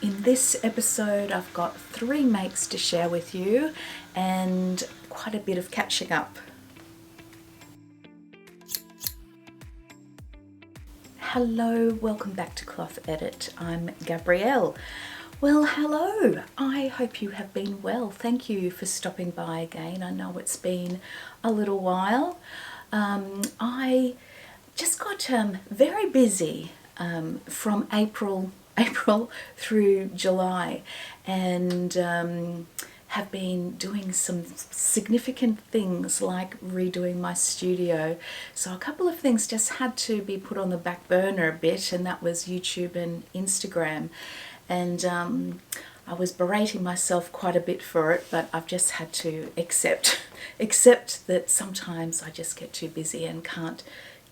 In this episode I've got 3 makes to share with you and quite a bit of catching up. Hello, welcome back to Cloth Edit. I'm Gabrielle. Well, hello. I hope you have been well. Thank you for stopping by again. I know it's been a little while. I just got very busy from April through July, and have been doing some significant things like redoing my studio. So a couple of things just had to be put on the back burner a bit, and that was YouTube and Instagram. And I was berating myself quite a bit for it, but I've just had to accept that sometimes I just get too busy and can't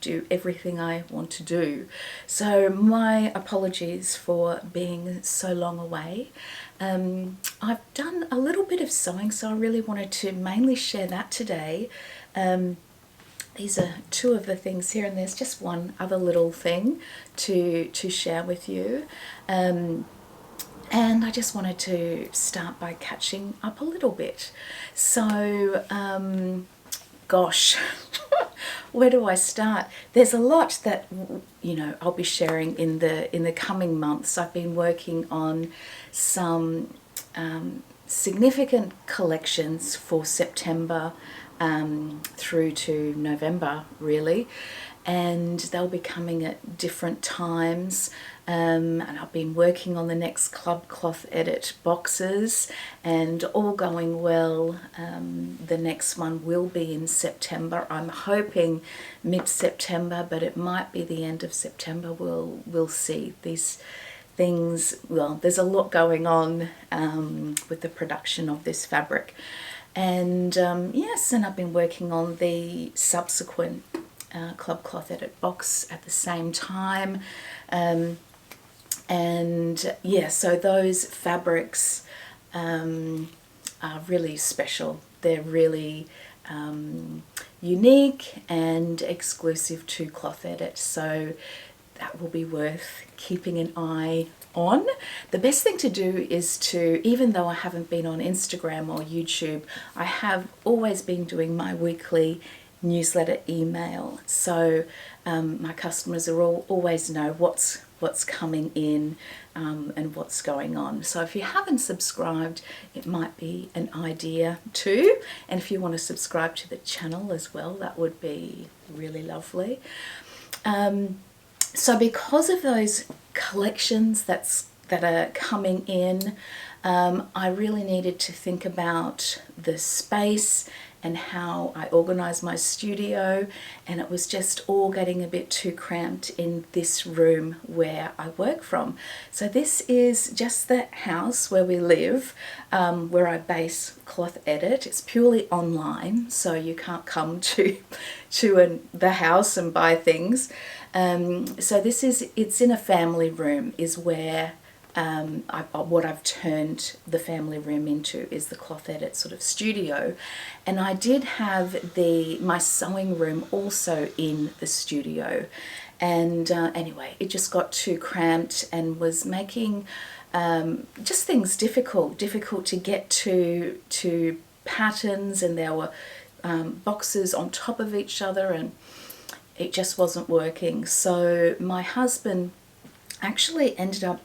do everything I want to do. So my apologies for being so long away. I've done a little bit of sewing, so I really wanted to mainly share that today. These are 2 of the things here, and there's just one other little thing to share with you. And I just wanted to start by catching up a little bit. So, gosh, where do I start? There's a lot that, I'll be sharing in the coming months. I've been working on some significant collections for September through to November, really, and they'll be coming at different times. And I've been working on the next Club Cloth Edit boxes, and all going well, the next one will be in September. I'm hoping mid-September, but it might be the end of September. We'll see. These things, well, there's a lot going on with the production of this fabric. And yes, and I've been working on the subsequent Club Cloth Edit box at the same time. And yeah, so those fabrics are really special. They're really unique and exclusive to Cloth Edit, so that will be worth keeping an eye on. The best thing to do is to, even though I haven't been on Instagram or YouTube, I have always been doing my weekly newsletter email, so my customers are always know what's coming in and what's going on. So if you haven't subscribed, it might be an idea too, and if you want to subscribe to the channel as well, that would be really lovely. So because of those collections that are coming in, I really needed to think about the space and how I organise my studio, and it was just all getting a bit too cramped in this room where I work from. So this is just the house where we live, where I base Cloth Edit. It's purely online, so you can't come to the house and buy things. So it's in a family room is where what I've turned the family room into is the Cloth Edit sort of studio. And I did have my sewing room also in the studio, and anyway, it just got too cramped and was making just things difficult to get to patterns, and there were boxes on top of each other, and it just wasn't working. So my husband actually ended up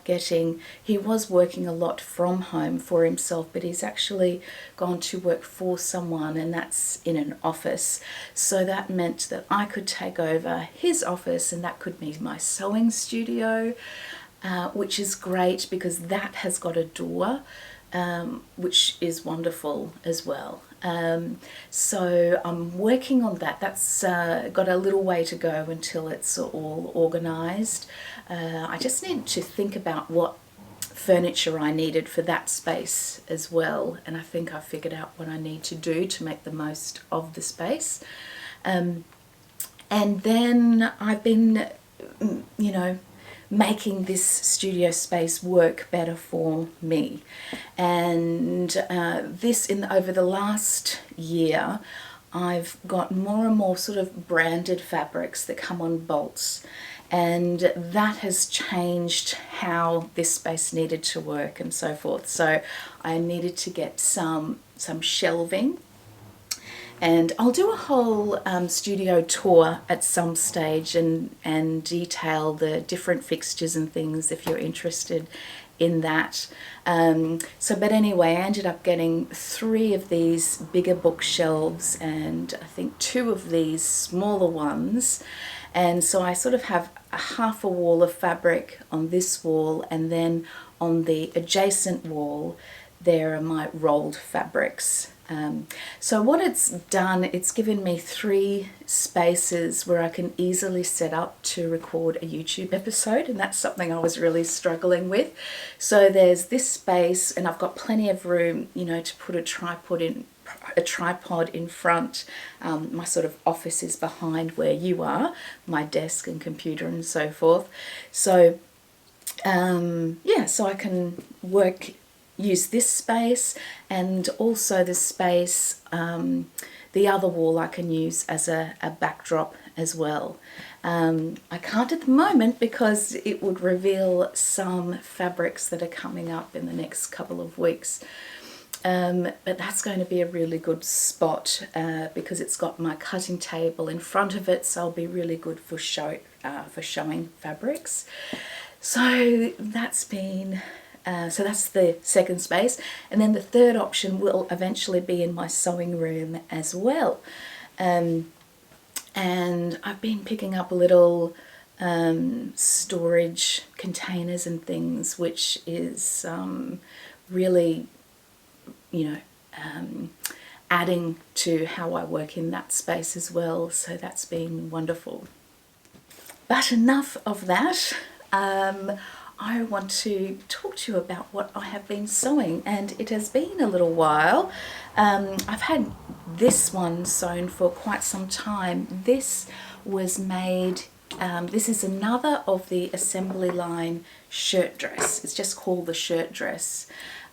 he was working a lot from home for himself, but he's actually gone to work for someone, and that's in an office. So that meant that I could take over his office, and that could be my sewing studio, which is great because that has got a door, which is wonderful as well. So I'm working on that. That's got a little way to go until it's all organised. I just needed to think about what furniture I needed for that space as well, and I think I figured out what I need to do to make the most of the space. And then I've been, making this studio space work better for me. And over the last year, I've got more and more sort of branded fabrics that come on bolts, and that has changed how this space needed to work and so forth. So I needed to get some shelving, and I'll do a whole studio tour at some stage and detail the different fixtures and things if you're interested in that. But anyway, I ended up getting 3 of these bigger bookshelves and I think 2 of these smaller ones. And so I sort of have a half a wall of fabric on this wall, and then on the adjacent wall there are my rolled fabrics. So what it's done, it's given me 3 spaces where I can easily set up to record a YouTube episode, and that's something I was really struggling with. So there's this space, and I've got plenty of room, you know, to put a tripod in front. My sort of office is behind where you are, my desk and computer and so forth. So yeah, so I can use this space, and also the space, the other wall I can use as a backdrop as well. I can't at the moment because it would reveal some fabrics that are coming up in the next couple of weeks. But that's going to be a really good spot because it's got my cutting table in front of it, so it'll be really good for showing fabrics. So that's been so that's the second space, and then the third option will eventually be in my sewing room as well. And I've been picking up little storage containers and things, which is really, you know, adding to how I work in that space as well. So that's been wonderful. But enough of that. I want to talk to you about what I have been sewing, and it has been a little while. I've had this one sewn for quite some time. This was made, this is another of the assembly line shirt dress. It's just called the shirt dress.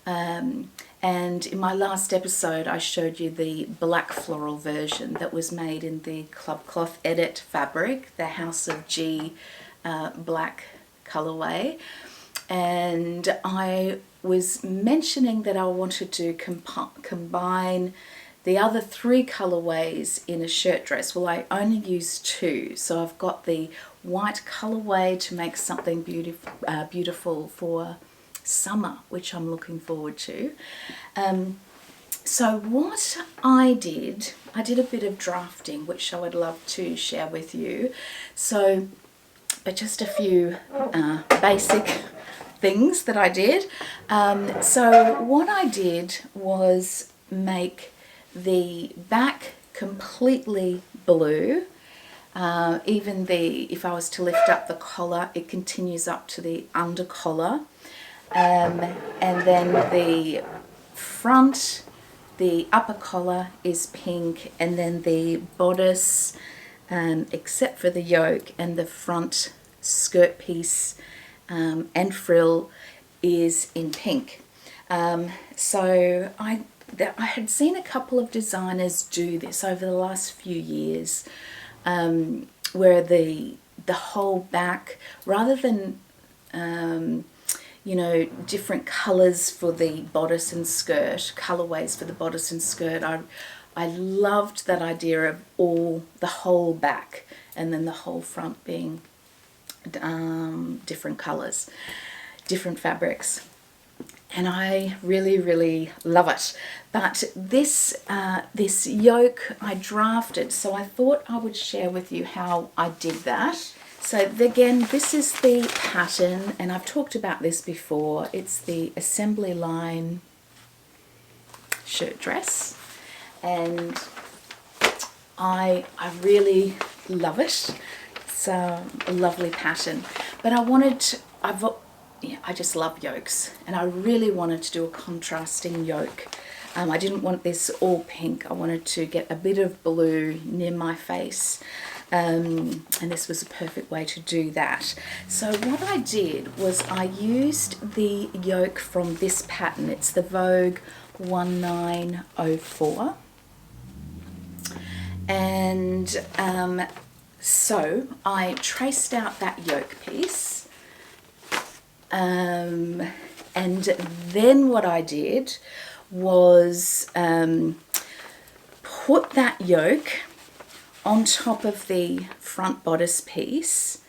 And in my last episode I showed you the black floral version that was made in the Club Cloth Edit fabric, the House of G black colorway, and I was mentioning that I wanted to combine the other 3 colorways in a shirt dress. Well, I only used 2, so I've got the white colorway to make something beautiful for summer, which I'm looking forward to. So what I did a bit of drafting, which I would love to share with you. So, but just a few basic things that I did. So what I did was make the back completely blue. Even if I was to lift up the collar, it continues up to the under collar. And then the front, the upper collar is pink, and then the bodice, except for the yoke and the front skirt piece and frill, is in pink. So I had seen a couple of designers do this over the last few years, where the whole back, rather than you know, different colours for the bodice and skirt, colourways for the bodice and skirt, I loved that idea of the whole back and then the whole front being different colours, different fabrics, and I really, really love it. But this yoke I drafted, so I thought I would share with you how I did that. So again, this is the pattern, and I've talked about this before. It's the assembly line shirt dress, and I really love it. It's a lovely pattern, but I just love yokes, and I really wanted to do a contrasting yoke. I didn't want this all pink. I wanted to get a bit of blue near my face, and this was a perfect way to do that. So what I did was I used the yoke from this pattern. It's the Vogue 1904, and So I traced out that yoke piece, and then what I did was put that yoke on top of the front bodice piece,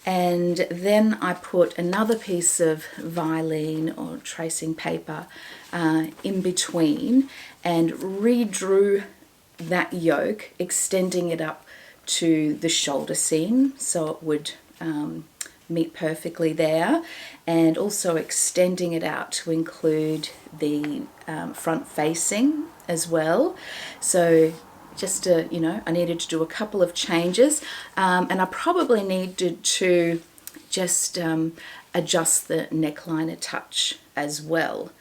and then I put another piece of Vilene or tracing paper in between and redrew that yoke, extending it up to the shoulder seam so it would meet perfectly there, and also extending it out to include the front facing as well. So just to, you know, I needed to do a couple of changes, and I probably needed to just adjust the neckline a touch as well.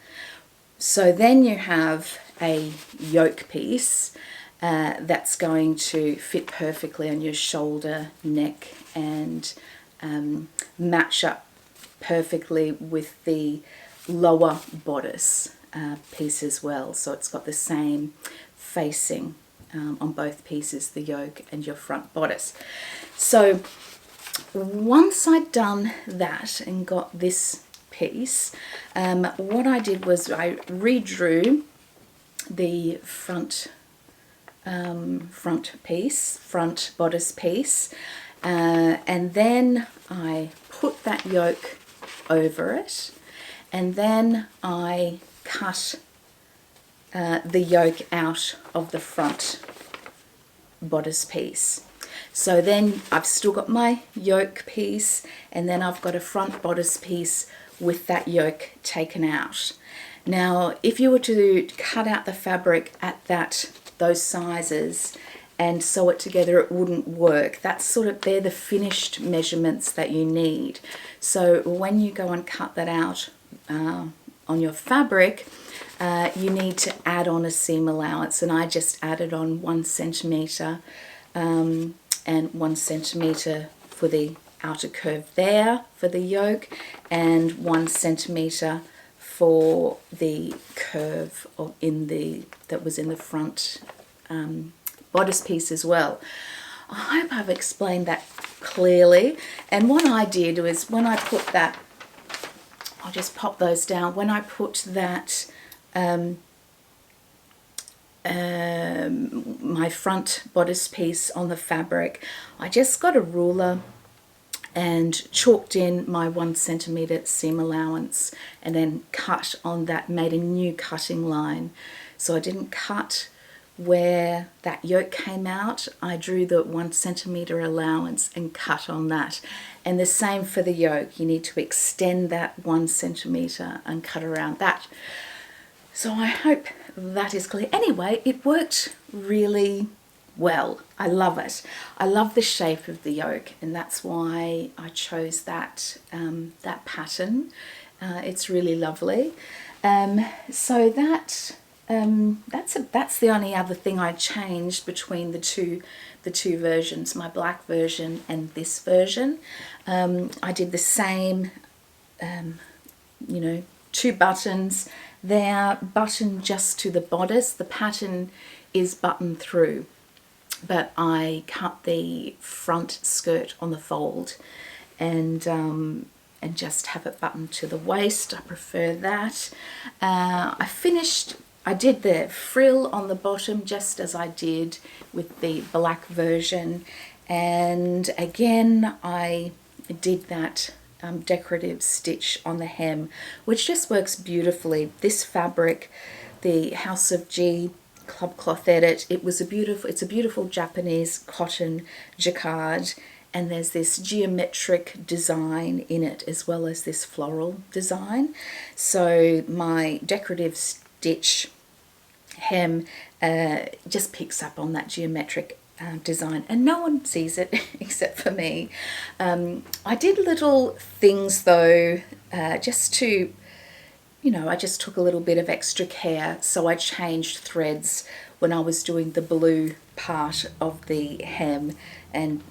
So then you have a yoke piece that's going to fit perfectly on your shoulder, neck, and match up perfectly with the lower bodice piece as well. So it's got the same facing on both pieces, the yoke and your front bodice. So once I'd done that and got this piece, what I did was I redrew the front bodice piece, and then I put that yoke over it, and then I cut the yoke out of the front bodice piece. So then I've still got my yoke piece, and then I've got a front bodice piece with that yoke taken out. Now, if you were to cut out the fabric at those sizes and sew it together, it wouldn't work. They're the finished measurements that you need. So when you go and cut that out on your fabric, you need to add on a seam allowance, and I just added on 1 centimetre and 1 centimetre for the outer curve there for the yoke, and 1 centimetre for the curve that was in the front bodice piece as well. I hope I've explained that clearly. And what I did was, when I put that, I'll just pop those down, when I put that my front bodice piece on the fabric, I just got a ruler and chalked in my 1 centimetre seam allowance, and then cut on that, made a new cutting line. So I didn't cut where that yoke came out, I drew the 1 centimetre allowance and cut on that. And the same for the yoke, you need to extend that 1 centimetre and cut around that. So I hope that is clear. Anyway, it worked really well. I love it. I love the shape of the yoke, and that's why I chose that pattern. It's really lovely. So that's the only other thing I changed between the two versions, my black version and this version. I did the same, 2 buttons. They're buttoned just to the bodice. The pattern is buttoned through, but I cut the front skirt on the fold and just have it buttoned to the waist. I prefer that. I did the frill on the bottom just as I did with the black version, and again I did that decorative stitch on the hem, which just works beautifully. This fabric, the House of G Club Cloth Edit, it's a beautiful Japanese cotton jacquard, and there's this geometric design in it as well as this floral design. So my decorative stitch hem just picks up on that geometric design, and no one sees it except for me. I did little things though, just to, I just took a little bit of extra care. So I changed threads when I was doing the blue part of the hem, and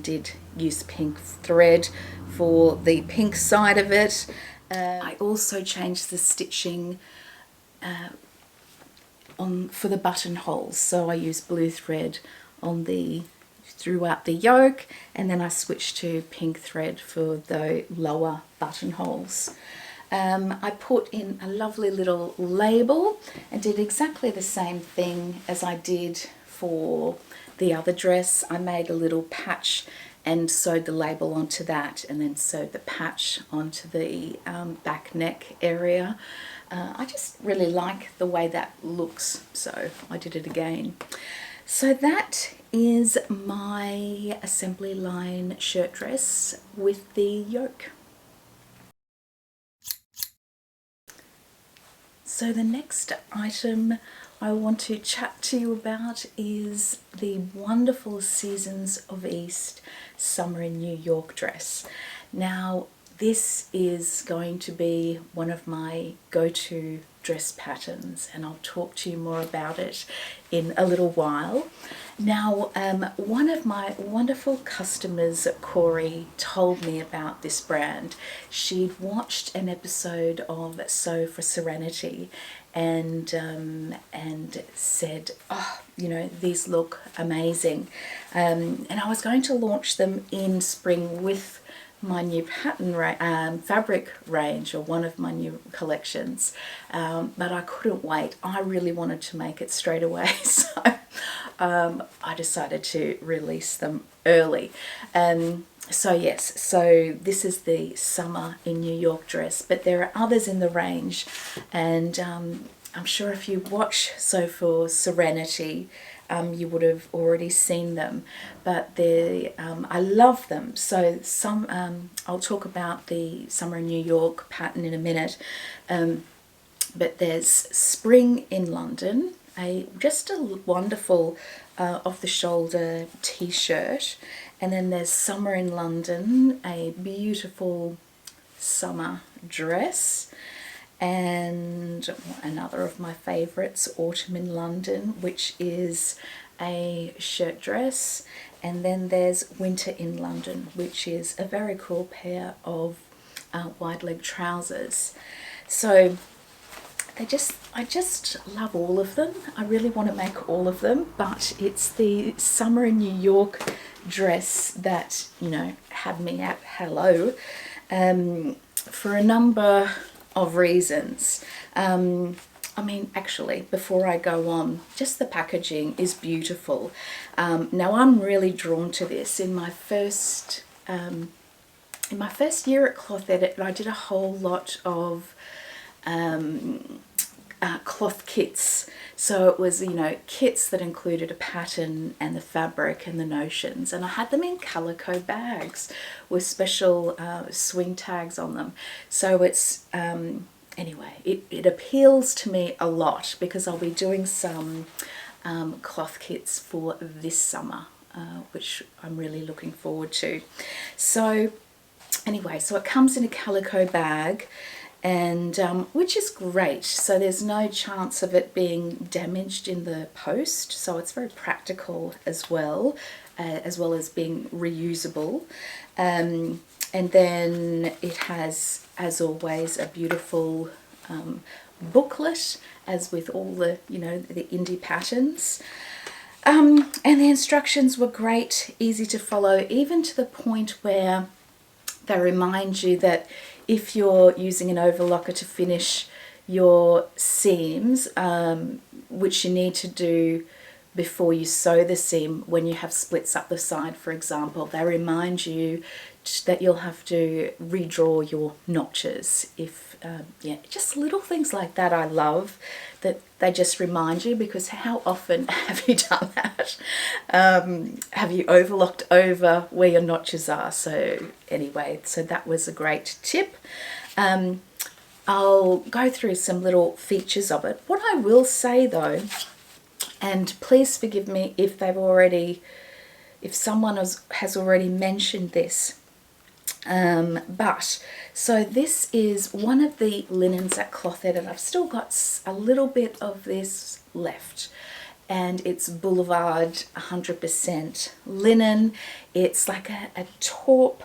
did use pink thread for the pink side of it. I also changed the stitching for the buttonholes, so I used blue thread on the throughout the yoke, and then I switched to pink thread for the lower buttonholes. I put in a lovely little label and did exactly the same thing as I did for the other dress. I made a little patch and sewed the label onto that, and then sewed the patch onto the back neck area. I just really like the way that looks, so I did it again. So that is my assembly line shirt dress with the yoke. So the next item I want to chat to you about is the wonderful Seasons of East Summer in New York dress. Now, this is going to be one of my go-to dress patterns, and I'll talk to you more about it in a little while. Now, one of my wonderful customers, Corey, told me about this brand. She'd watched an episode of Sew for Serenity and said, oh, you know, these look amazing. And I was going to launch them in spring with my new pattern fabric range, or one of my new collections, but I couldn't wait. I really wanted to make it straight away, so I decided to release them early. So yes, so this is the Summer in New York dress, but there are others in the range, and I'm sure if you watch Sew for Serenity, you would have already seen them, but I love them. So I'll talk about the Summer in New York pattern in a minute, but there's Spring in London, just a wonderful off-the-shoulder t-shirt, and then there's Summer in London, a beautiful summer dress, and another of my favorites, Autumn in London, which is a shirt dress, and then there's Winter in London, which is a very cool pair of wide leg trousers. So I just love all of them. I really want to make all of them, but it's the Summer in New York dress that, you know, had me at hello, for a number of reasons. I mean, actually, before I go on, just the packaging is beautiful. Now, I'm really drawn to this. In my first year at Cloth Edit, I did a whole lot of cloth kits. So it was, you know, kits that included a pattern and the fabric and the notions, and I had them in calico bags with special swing tags on them. So it's anyway, it appeals to me a lot, because I'll be doing some cloth kits for this summer, which I'm really looking forward to. So anyway, so it comes in a calico bag, and which is great. So there's no chance of it being damaged in the post. So it's very practical as well as being reusable. And then it has, as always, a beautiful booklet, as with all the, you know, the indie patterns. And the instructions were great, easy to follow, even to the point where they remind you that if you're using an overlocker to finish your seams, which you need to do before you sew the seam, when you have splits up the side, for example, they remind you that you'll have to redraw your notches. If yeah, just little things like that I love, that they just remind you, because how often have you done that? Have you overlocked over where your notches are? So anyway, so that was a great tip. I'll go through some little features of it. What I will say though, and please forgive me if someone has already mentioned this, but so this is one of the linens at Cloth Edit. I've still got a little bit of this left, and it's Boulevard 100% linen. It's like a taupe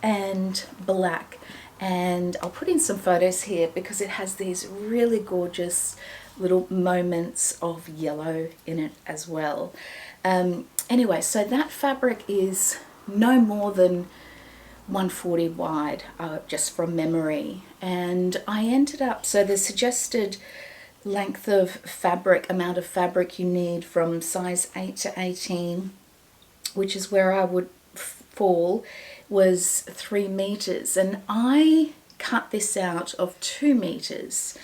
and black, and I'll put in some photos here because it has these really gorgeous little moments of yellow in it as well. Anyway, so that fabric is no more than 140 wide, just from memory. And I ended up, so the suggested length of fabric, amount of fabric you need from size 8 to 18, which is where I would fall, was 3 meters. And I cut this out of 2 meters.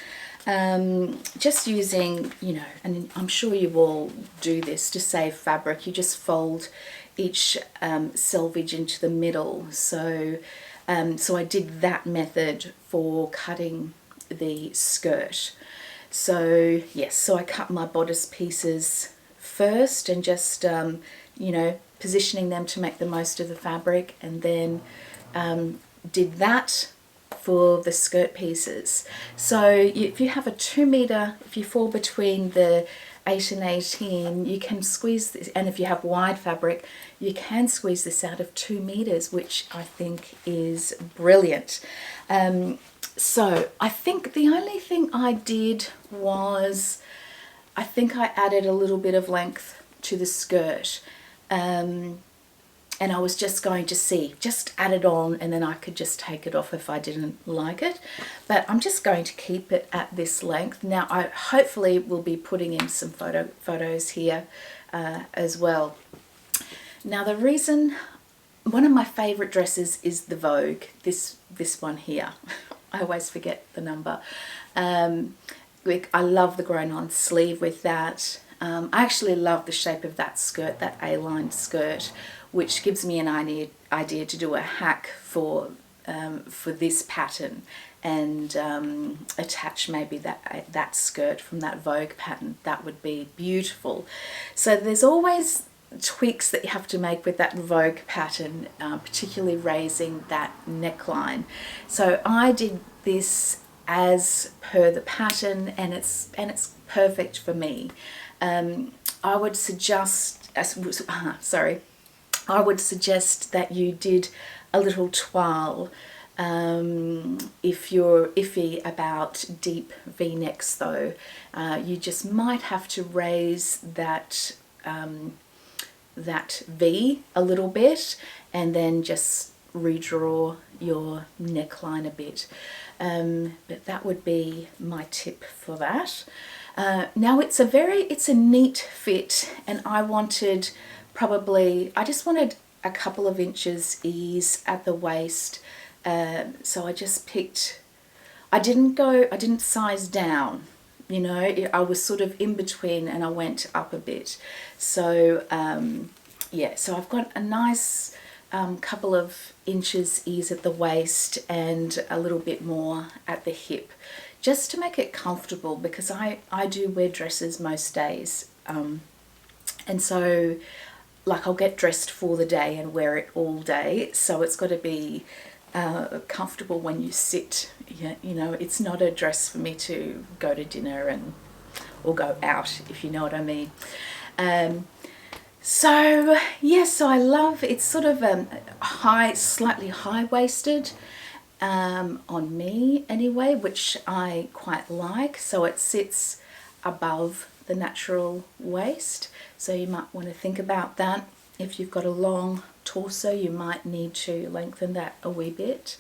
Just using, you know, and I'm sure you all do this to save fabric, you just fold each selvage into the middle. So I did that method for cutting the skirt. So yes, so I cut my bodice pieces first and just, you know, positioning them to make the most of the fabric, and then did that for the skirt pieces. So if you have a 2 meter, if you fall between the 8 and 18, you can squeeze this, and if you have wide fabric, you can squeeze this out of 2 meters, which I think is brilliant. So I think the only thing I did was, I think I added a little bit of length to the skirt. And I was just going to see, just add it on, and then I could just take it off if I didn't like it. But I'm just going to keep it at this length. Now I hopefully will be putting in some photos here as well. Now the reason, one of my favorite dresses is the Vogue, this one here. I always forget the number. I love the grown-on sleeve with that. I actually love the shape of that skirt, that A-line skirt, which gives me an idea to do a hack for this pattern, and attach maybe that skirt from that Vogue pattern. That would be beautiful. So there's always tweaks that you have to make with that Vogue pattern, particularly raising that neckline. So I did this as per the pattern, and it's perfect for me. I would suggest, I would suggest that you did a little toile. If you're iffy about deep V-necks though, you just might have to raise that V a little bit, and then just redraw your neckline a bit. But that would be my tip for that. Now it's a neat fit, and I just wanted a couple of inches ease at the waist. So I just picked, I didn't size down, you know, I was sort of in between, and I went up a bit. So yeah, so I've got a nice couple of inches ease at the waist and a little bit more at the hip, just to make it comfortable, because I do wear dresses most days, and so like I'll get dressed for the day and wear it all day, so it's got to be comfortable when you sit. You know, it's not a dress for me to go to dinner or go out, if you know what I mean. So yes, so I love, it's sort of slightly high-waisted on me anyway, which I quite like. So it sits above the natural waist, so you might want to think about that. If you've got a long torso, you might need to lengthen that a wee bit.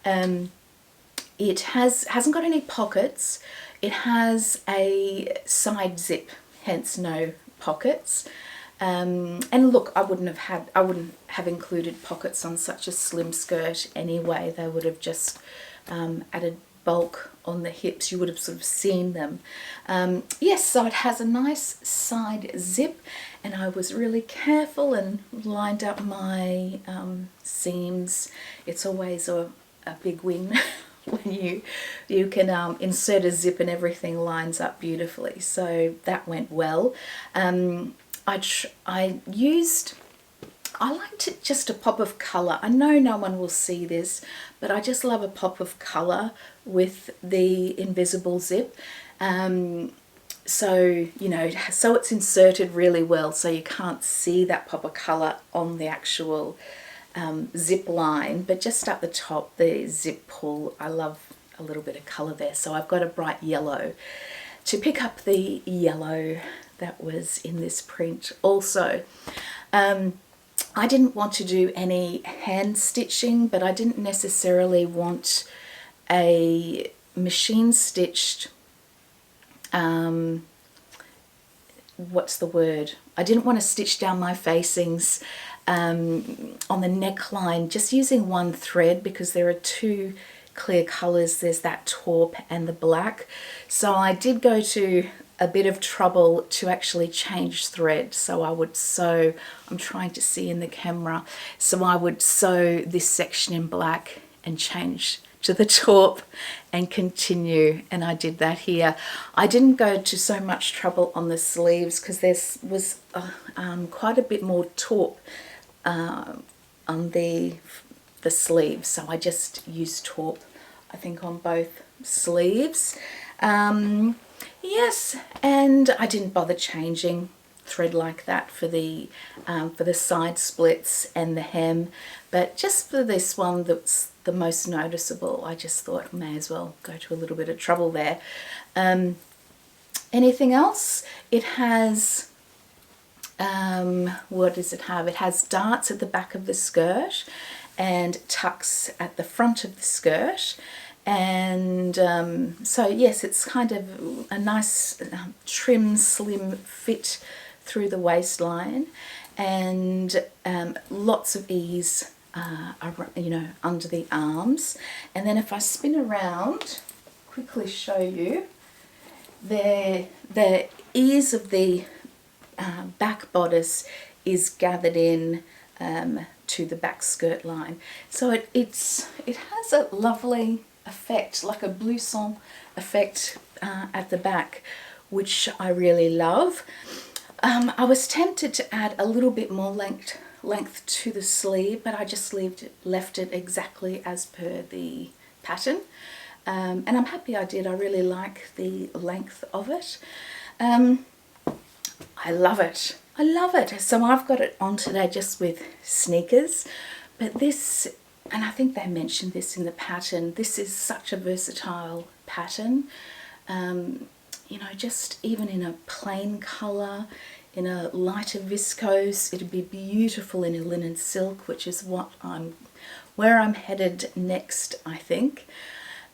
It hasn't got any pockets. It has a side zip, hence no pockets. And look, I wouldn't have included pockets on such a slim skirt anyway. They would have just added bulk on the hips. You would have sort of seen them. Yes, so it has a nice side zip, and I was really careful and lined up my seams. It's always a big win when you can insert a zip and everything lines up beautifully. So that went well. I liked it, just a pop of colour. I know no one will see this, but I just love a pop of colour with the invisible zip. So, you know, so it's inserted really well, so you can't see that pop of colour on the actual zip line, but just up the top, the zip pull, I love a little bit of colour there. So I've got a bright yellow to pick up the yellow that was in this print also. I didn't want to do any hand stitching, but I didn't necessarily want a machine stitched, what's the word? I didn't want to stitch down my facings on the neckline just using one thread, because there are two clear colours. There's that taupe and the black. So I did go to a bit of trouble to actually change thread. So I would sew, I'm trying to see in the camera, so I would sew this section in black and change to the taupe and continue, and I did that here. I didn't go to so much trouble on the sleeves because there was quite a bit more taupe on the sleeves, so I just used taupe, I think, on both sleeves. Yes, and I didn't bother changing thread like that for the side splits and the hem, but just for this one that's the most noticeable, I just thought may as well go to a little bit of trouble there. Anything else? It has, what does it have? It has darts at the back of the skirt and tucks at the front of the skirt. And so yes, it's kind of a nice trim, slim fit through the waistline, and lots of ease, you know, under the arms. And then if I spin around, quickly show you, the ease of the back bodice is gathered in to the back skirt line. So it has a lovely effect, like a blouson effect at the back, which I really love. I was tempted to add a little bit more length to the sleeve, but I just left it exactly as per the pattern, and I'm happy I did. I really like the length of it. I love it. I love it. So I've got it on today just with sneakers, but this, and I think they mentioned this in the pattern, this is such a versatile pattern. You know, just even in a plain colour, in a lighter viscose, it'd be beautiful in a linen silk, which is where I'm headed next, I think.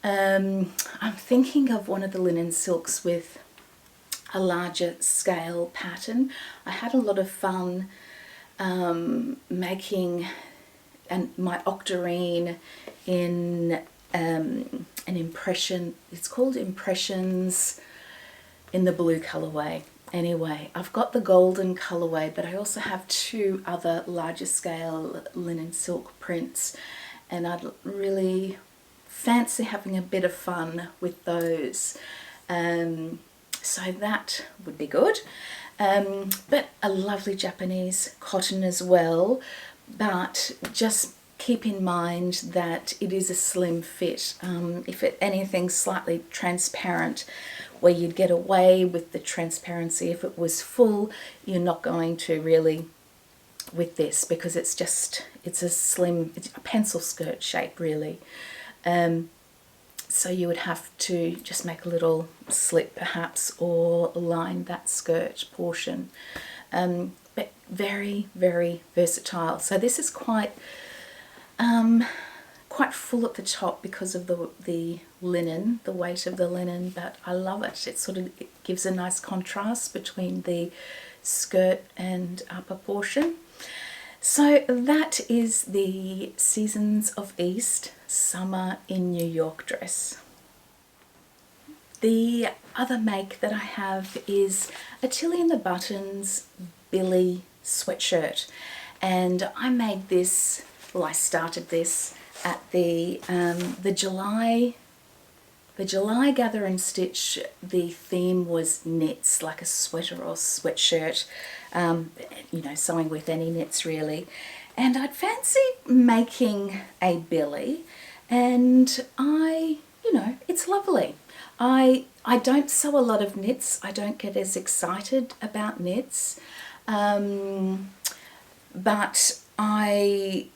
I'm thinking of one of the linen silks with a larger scale pattern. I had a lot of fun making my octarine in an impression. It's called Impressions in the blue colourway. Anyway, I've got the golden colourway, but I also have two other larger scale linen silk prints, and I'd really fancy having a bit of fun with those. So that would be good. But a lovely Japanese cotton as well, but just keep in mind that it is a slim fit. If anything, slightly transparent, where you'd get away with the transparency. If it was full, you're not going to really with this, because it's a slim, it's a pencil skirt shape really. So you would have to just make a little slip perhaps, or line that skirt portion. But very, very versatile. So this is quite full at the top because of the linen, the weight of the linen, but I love it. It gives a nice contrast between the skirt and upper portion. So that is the Seasons of East Summer in New York dress. The other make that I have is a Tilly and the Buttons Billie sweatshirt, and I made this, well, I started this at the July Gather and Stitch. The theme was knits, like a sweater or sweatshirt, you know, sewing with any knits really. And I'd fancy making a Billie, and you know, it's lovely. I don't sew a lot of knits. I don't get as excited about knits, but I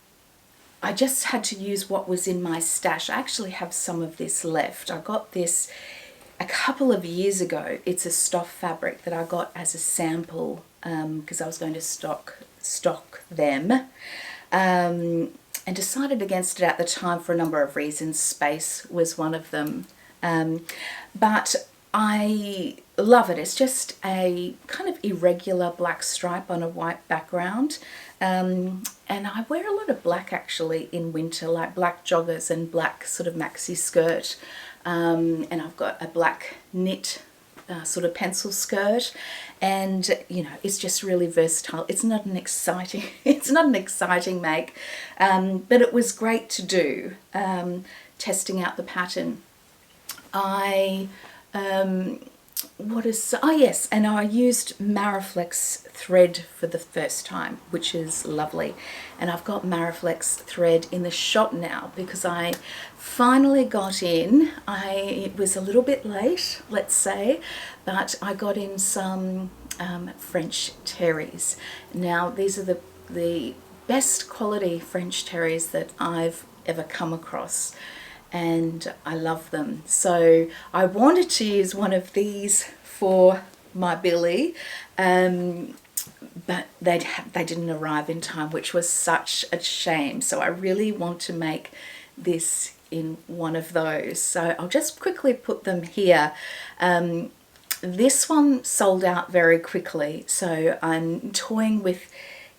just had to use what was in my stash. I actually have some of this left. I got this a couple of years ago. It's a Stof Fabric that I got as a sample because I was going to stock stock them, and decided against it at the time for a number of reasons. Space was one of them. But I love it. It's just a kind of irregular black stripe on a white background. And I wear a lot of black actually in winter, like black joggers and black sort of maxi skirt. And I've got a black knit sort of pencil skirt, and you know, it's just really versatile. It's not an exciting make, but it was great to do, testing out the pattern. I yes, and I used Maraflex thread for the first time, which is lovely. And I've got Maraflex thread in the shop now because I finally got in. It was a little bit late, let's say, but I got in some French terries. Now these are the best quality French terries that I've ever come across, and I love them. So I wanted to use one of these for my Billie, but they didn't arrive in time, which was such a shame. So I really want to make this in one of those. So I'll just quickly put them here. This one sold out very quickly, so I'm toying with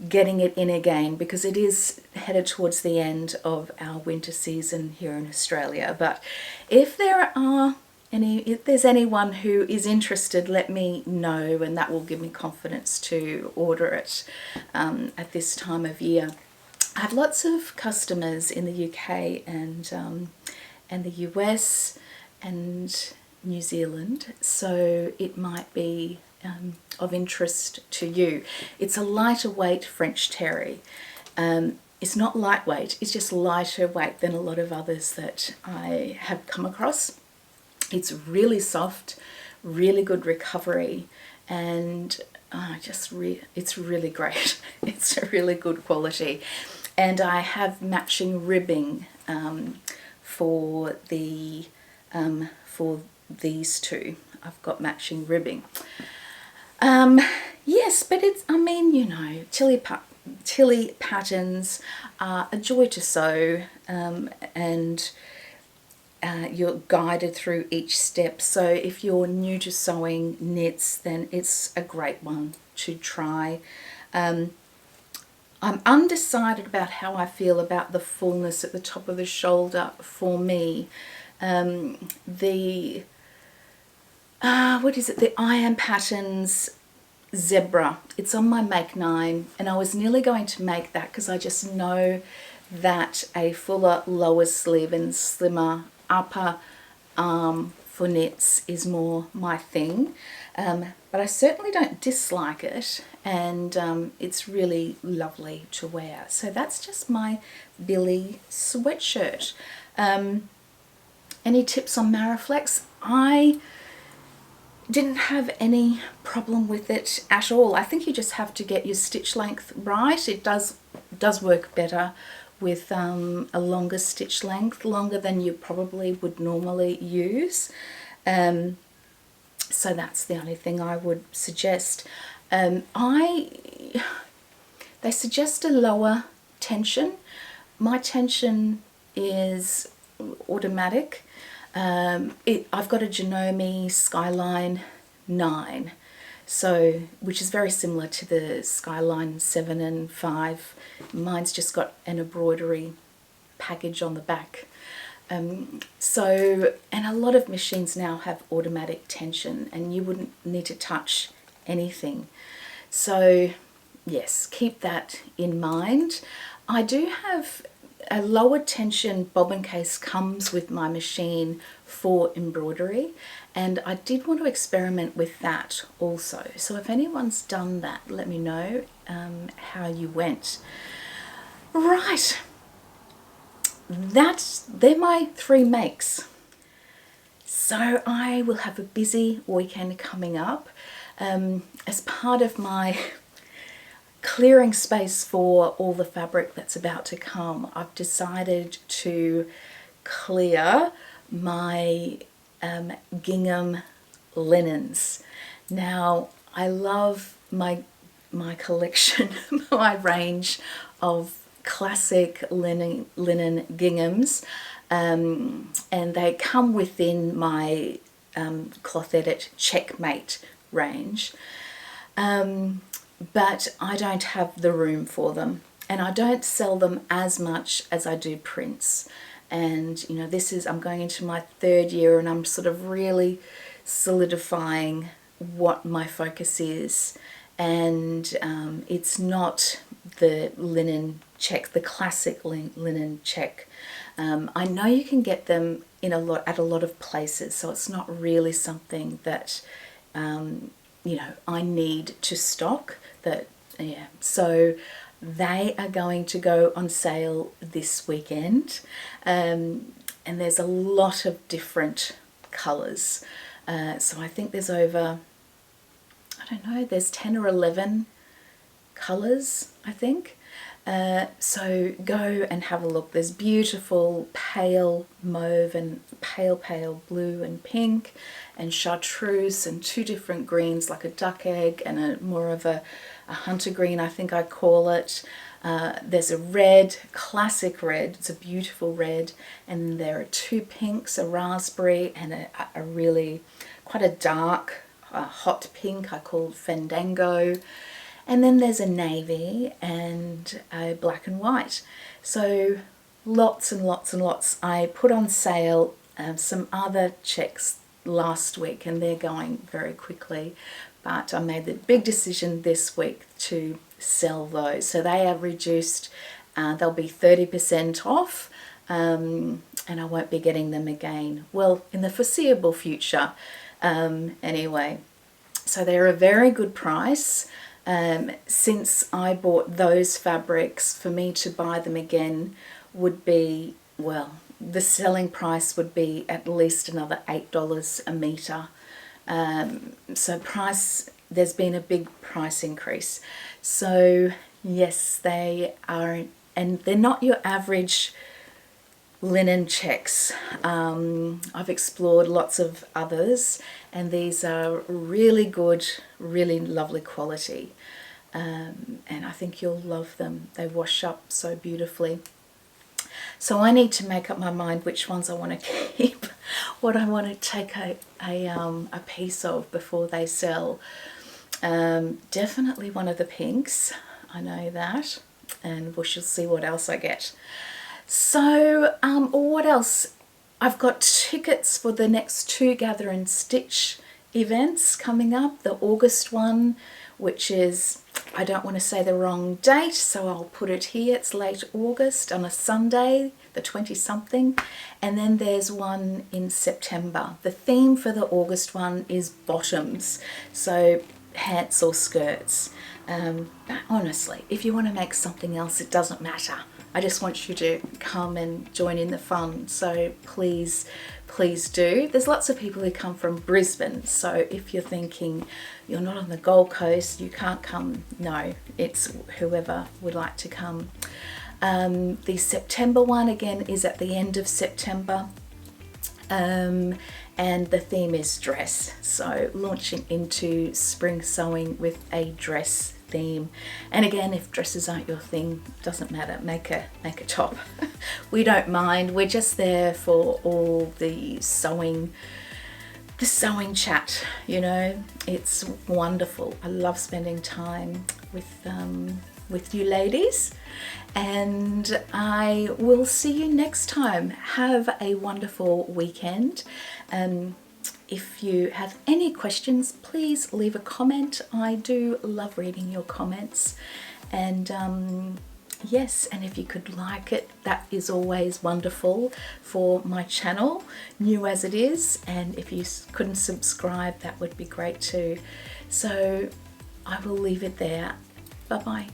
getting it in again because it is headed towards the end of our winter season here in Australia. But if there's anyone who is interested, let me know, and that will give me confidence to order it at this time of year. I have lots of customers in the UK and the US and New Zealand, so it might be of interest to you. It's a lighter weight French terry. It's not lightweight, it's just lighter weight than a lot of others that I have come across. It's really soft, really good recovery, and it's really great. It's a really good quality. And I have matching ribbing for these two. I've got matching ribbing. Yes, but it's, I mean, you know, Tilly patterns are a joy to sew, and you're guided through each step. So if you're new to sewing knits, then it's a great one to try. I'm undecided about how I feel about the fullness at the top of the shoulder for me. What is it? The Iron Patterns Zebra. It's on my Make 9, and I was nearly going to make that because I just know that a fuller lower sleeve and slimmer upper arm for knits is more my thing. But I certainly don't dislike it, and it's really lovely to wear. So that's just my Billie sweatshirt. Any tips on Maraflex? I didn't have any problem with it at all. I think you just have to get your stitch length right. It does work better with a longer stitch length, longer than you probably would normally use. So that's the only thing I would suggest. They suggest a lower tension. My tension is automatic. I've got a Janome Skyline 9, so which is very similar to the Skyline 7 and 5. Mine's just got an embroidery package on the back. And a lot of machines now have automatic tension, and you wouldn't need to touch anything. So yes, keep that in mind. I do have a lower tension bobbin case comes with my machine for embroidery, and I did want to experiment with that also. So if anyone's done that, let me know how you went. Right, they're my 3 makes. So I will have a busy weekend coming up. As part of my clearing space for all the fabric that's about to come, I've decided to clear my gingham linens. Now, I love my my collection, my range of classic linen ginghams, and they come within my Cloth Edit Checkmate range, but I don't have the room for them, and I don't sell them as much as I do prints. And you know, I'm going into my 3rd year, and I'm sort of really solidifying what my focus is. And it's not the linen check, the classic linen check. I know you can get them at a lot of places, so it's not really something that you know, I need to stock. So they are going to go on sale this weekend, and there's a lot of different colours. So I think there's over, I don't know, there's 10 or 11 colours, I think. So go and have a look. There's beautiful pale mauve and pale blue and pink and chartreuse and 2 different greens, like a duck egg and a more of a hunter green, I think I call it. There's a red, classic red. It's a beautiful red, and there are 2 pinks, a raspberry and a really quite a dark hot pink I call Fandango. And then there's a navy and a black and white. So lots and lots and lots. I put on sale some other checks last week, and they're going very quickly. But I made the big decision this week to sell those. So they are reduced. They'll be 30% off, and I won't be getting them again. Well, in the foreseeable future, anyway. So they're a very good price. Since I bought those fabrics, for me to buy them again would be, well, the selling price would be at least another $8 a metre. So there's been a big price increase. So yes, they are, and they're not your average linen checks. I've explored lots of others, and these are really good, really lovely quality, and I think you'll love them. They wash up so beautifully. So I need to make up my mind which ones I want to keep, what I want to take a piece of before they sell. Definitely one of the pinks, I know that, and we shall see what else I get. So what else? I've got tickets for the next 2 Gather and Stitch events coming up. The August one, which is, I don't want to say the wrong date, so I'll put it here. It's late August on a Sunday, the 20-something. And then there's one in September. The theme for the August one is bottoms, so pants or skirts. But honestly, if you want to make something else, it doesn't matter. I just want you to come and join in the fun. So please do. There's lots of people who come from Brisbane. So if you're thinking you're not on the Gold Coast, you can't come. No, it's whoever would like to come. The September one, again, is at the end of September. And the theme is dress. So launching into spring sewing with a dress theme. And again, if dresses aren't your thing, doesn't matter, make a top. We don't mind. We're just there for all the sewing chat, you know. It's wonderful. I love spending time with you ladies, and I will see you next time. Have a wonderful weekend. If you have any questions, please leave a comment. I do love reading your comments. And yes, and if you could like it, that is always wonderful for my channel, new as it is. And if you couldn't subscribe, that would be great too. So I will leave it there. Bye-bye.